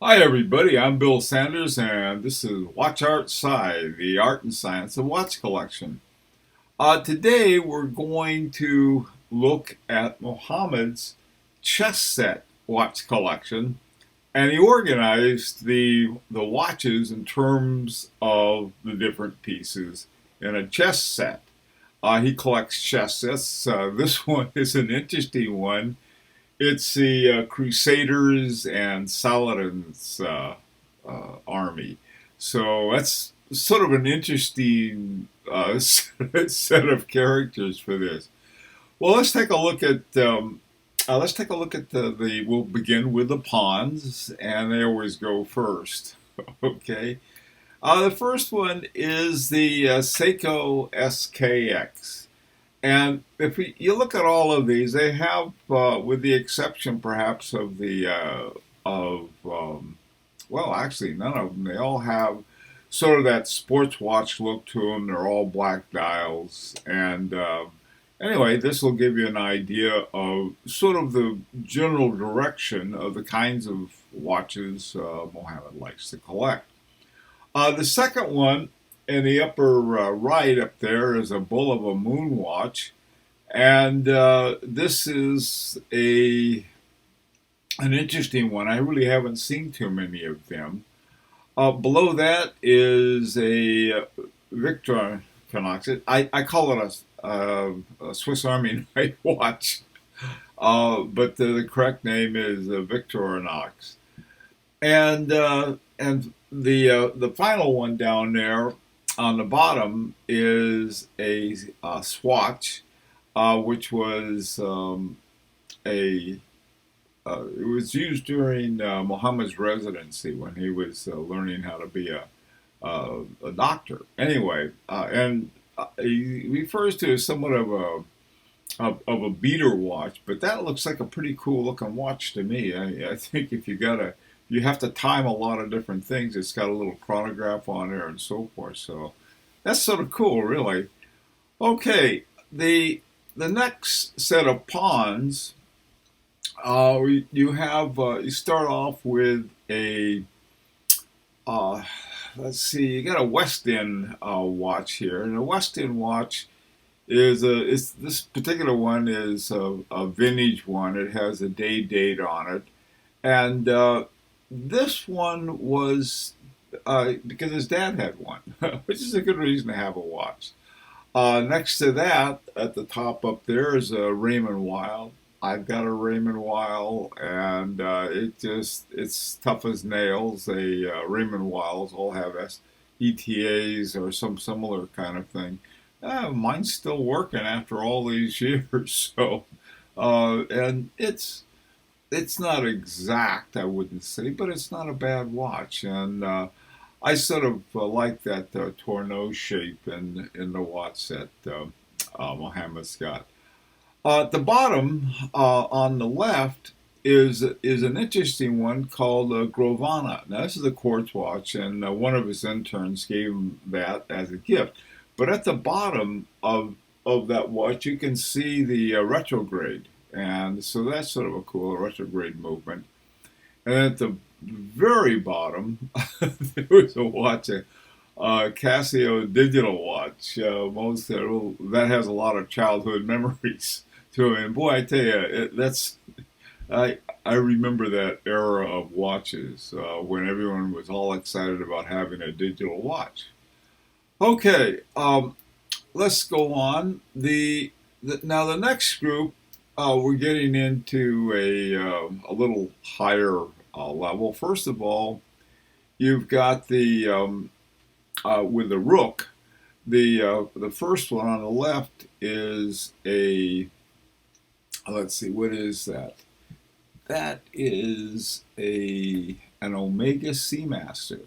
Hi everybody, I'm Bill Sanders and this is WatchArtSci, the art and science of watch collection. Today we're going to look at Mohammed's chess set watch collection, and he organized the watches in terms of the different pieces in a chess set. He collects chess sets. This one is an interesting one. It's the Crusaders and Saladin's army. So that's sort of an interesting set of characters for this. Well, let's take a look at the. We'll begin with the pawns, and they always go first. Okay. The first one is the Seiko Sk X. And if you look at all of these, they have, with the exception perhaps of well, actually none of them. They all have sort of that sports watch look to them. They're all black dials, and anyway, this will give you an idea of sort of the general direction of the kinds of watches Mohammed likes to collect. The second one in the upper right up there is a bull of a moon watch, and this is a an interesting one. I really haven't seen too many of them. Below that is a Victor Knox. I call it a Swiss Army knife watch, but the correct name is Victorinox. And the final one down there on the bottom is a swatch, which was a it was used during Muhammad's residency when he was learning how to be a doctor. Anyway, and he refers to it as somewhat of a beater watch, but that looks like a pretty cool looking watch to me. I think if you have to time a lot of different things. It's got a little chronograph on there and so forth. So that's sort of cool, really. Okay, the next set of pawns, you start off with a let's see, you got a West End watch here, and a West End watch is this particular one is a vintage one. It has a date on it, and this one was because his dad had one, which is a good reason to have a watch. Next to that, at the top up there, is a Raymond Weil. I've got a Raymond Weil, and it's tough as nails. Raymond Wiles all have ETAs or some similar kind of thing. Mine's still working after all these years, so and it's not exact, I wouldn't say, but it's not a bad watch. And I sort of like that Tourneau shape in the watch that Mohammed's got. At the bottom, on the left, is an interesting one called Grovana. Now, this is a quartz watch, and one of his interns gave him that as a gift. But at the bottom of that watch, you can see the retrograde. And so that's sort of a cool retrograde movement. And at the very bottom, there was a watch, a Casio digital watch. That has a lot of childhood memories to it. And boy, I tell you, I remember that era of watches when everyone was all excited about having a digital watch. Okay, let's go on. Now the next group, we're getting into a little higher level. First of all, you've got the with the Rook. The first one on the left is a, let's see, what is that? That is an Omega Seamaster,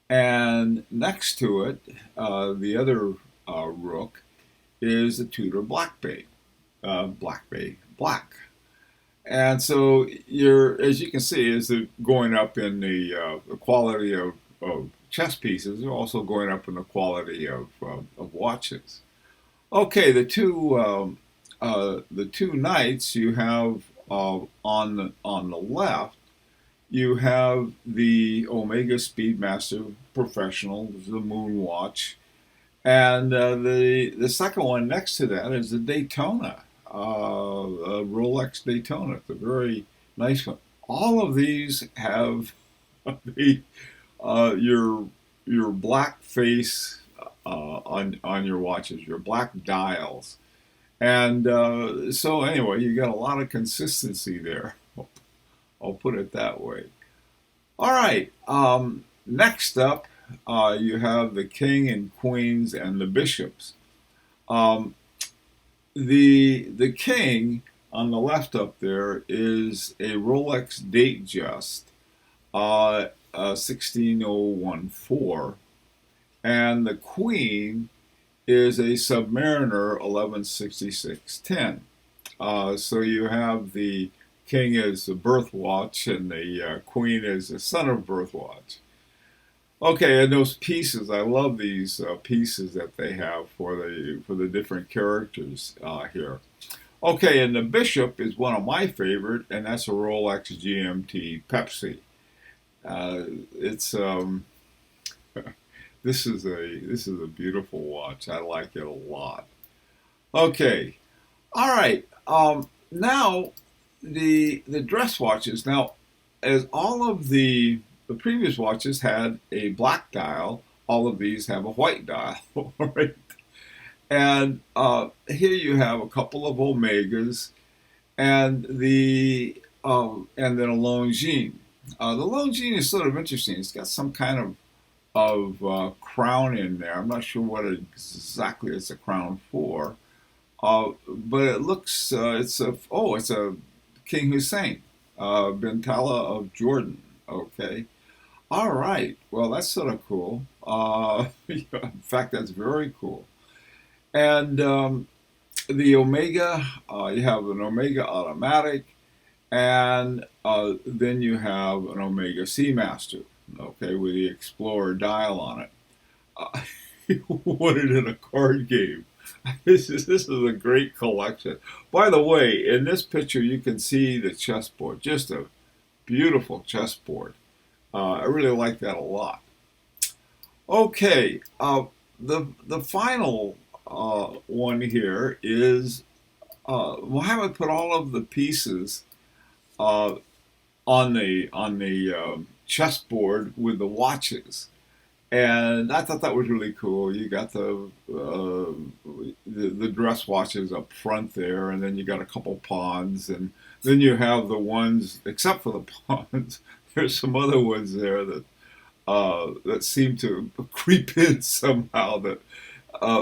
and next to it, the other Rook is a Tudor Black Bay. Black Bay Black. And so as you can see, is going up in the quality of chess pieces. They're also going up in the quality of watches. Okay, the two knights you have on the left. You have the Omega Speedmaster Professional, the Moon Watch, and the second one next to that is the Daytona, Rolex Daytona. It's a very nice one. All of these have the, your black face on your watches, your black dials, and so anyway, you got a lot of consistency there. I'll put it that way. All right. Next up, you have the king and queens and the bishops. Um, the king on the left up there is a Rolex Datejust, 16014, and the queen is a Submariner 116610. So you have the king as the birth watch and the queen as the son of birth watch. Okay, and those pieces, I love these pieces that they have for the different characters here. Okay, and the bishop is one of my favorite, and that's a Rolex Gmt Pepsi. It's this is a beautiful watch. I like it a lot. Okay, all right. Now the dress watches. Now, as all of the previous watches had a black dial, all of these have a white dial, right? And here you have a couple of Omegas and and then a Longines. The Longines is sort of interesting. It's got some kind of crown in there. I'm not sure what exactly it's a crown for, but it looks it's a King Hussein, bin Talal of Jordan. Okay, all right. Well, that's sort of cool. In fact, that's very cool. And the Omega, you have an Omega automatic, and then you have an Omega Seamaster, okay, with the Explorer dial on it. You want it in a card game. This is a great collection. By the way, in this picture, you can see the chessboard, just a beautiful chessboard. I really like that a lot. Okay, the final one here is Mohamed put all of the pieces uh, on the chessboard with the watches, and I thought that was really cool. You got the dress watches up front there, and then you got a couple pawns, and then you have the ones except for the pawns. There's some other ones there that seem to creep in somehow. That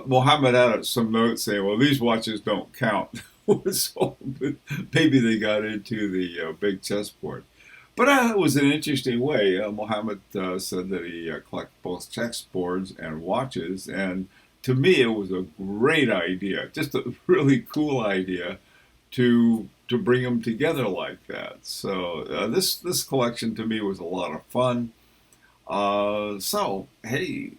Mohammed added some notes saying, "Well, these watches don't count." So maybe they got into the big chessboard. But it was an interesting way. Mohammed said that he collects both chessboards and watches, and to me, it was a great idea. Just a really cool idea to bring them together like that. So this collection to me was a lot of fun. So hey,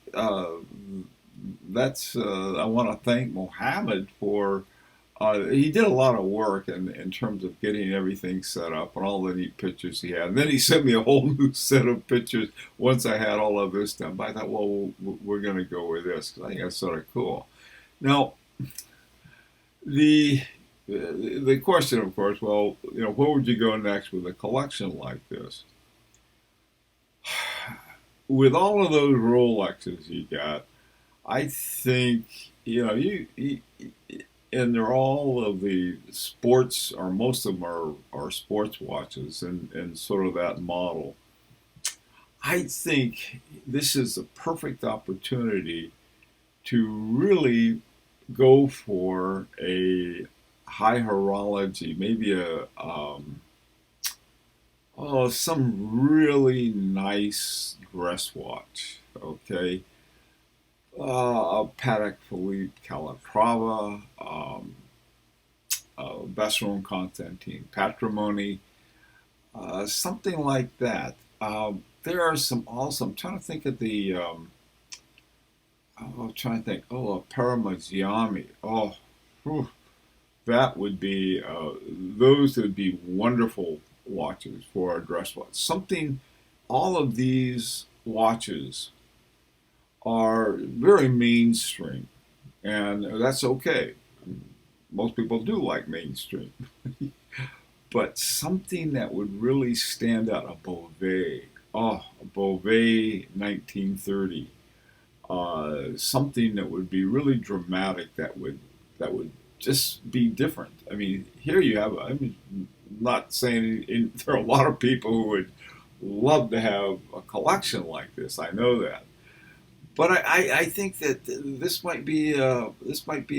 that's I want to thank Mohammed for. He did a lot of work in terms of getting everything set up and all the neat pictures he had. And then he sent me a whole new set of pictures once I had all of this done. But I thought, well, we're going to go with this because I think that's sort of cool. Now, the question, of course, well, where would you go next with a collection like this? With all of those Rolexes you got, I think you and they're all of the sports, or most of them are sports watches and sort of that model. I think this is a perfect opportunity to really go for a high horology, maybe some really nice dress watch, okay? A Patek Philippe Calatrava, Besseron Constantin Patrimony, something like that. There are some also, I'm trying to think of I'm trying to think, a Parmigiani. Whew, that would be, those would be wonderful watches, for a dress watch. Something, all of these watches are very mainstream, and that's okay. Most people do like mainstream. But something that would really stand out, a Beauvais. Oh, a Beauvais 1930. Something that would be really dramatic, that would just be different. I mean, here you have. I'm not saying there are a lot of people who would love to have a collection like this. I know that, but I think that this might be a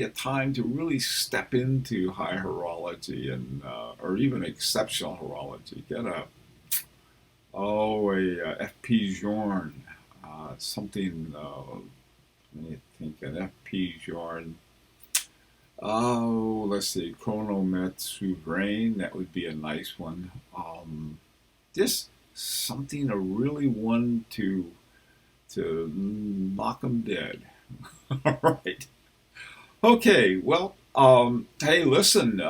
time to really step into high horology, and or even exceptional horology. Get a FP Journe, something. Let me think, an FP Journe. Oh, let's see, Chronomet Souverain. That would be a nice one. Just something, a really one to knock them dead. All right. Okay. Well, hey, listen.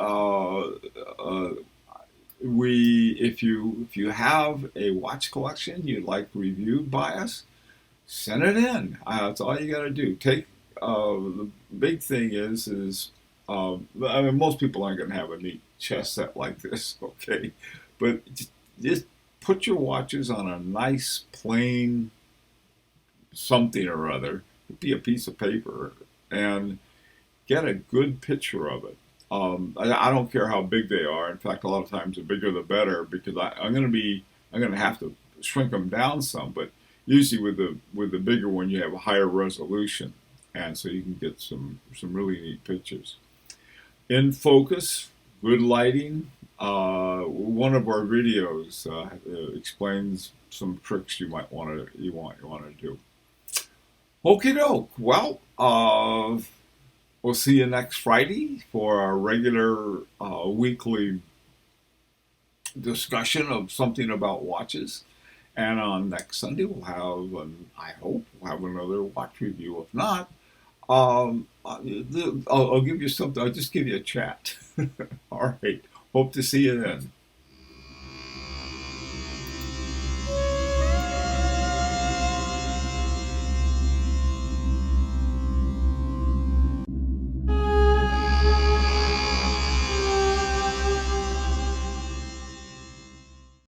We if you have a watch collection you'd like reviewed by us, send it in. That's all you got to do. The big thing is I mean, most people aren't going to have a neat chess set like this, okay? But just put your watches on a nice plain something or other. It'd be a piece of paper, and get a good picture of it. I don't care how big they are. In fact, a lot of times the bigger the better, because I'm going to have to shrink them down some. But usually with the bigger one, you have a higher resolution, and so you can get some really neat pictures. In focus, good lighting. One of our videos explains some tricks you want to do. Okie doke. Well, we'll see you next Friday for our regular weekly discussion of something about watches. And on next Sunday, I hope, we'll have another watch review. If not, I'll give you something. I'll just give you a chat. All right. Hope to see you then.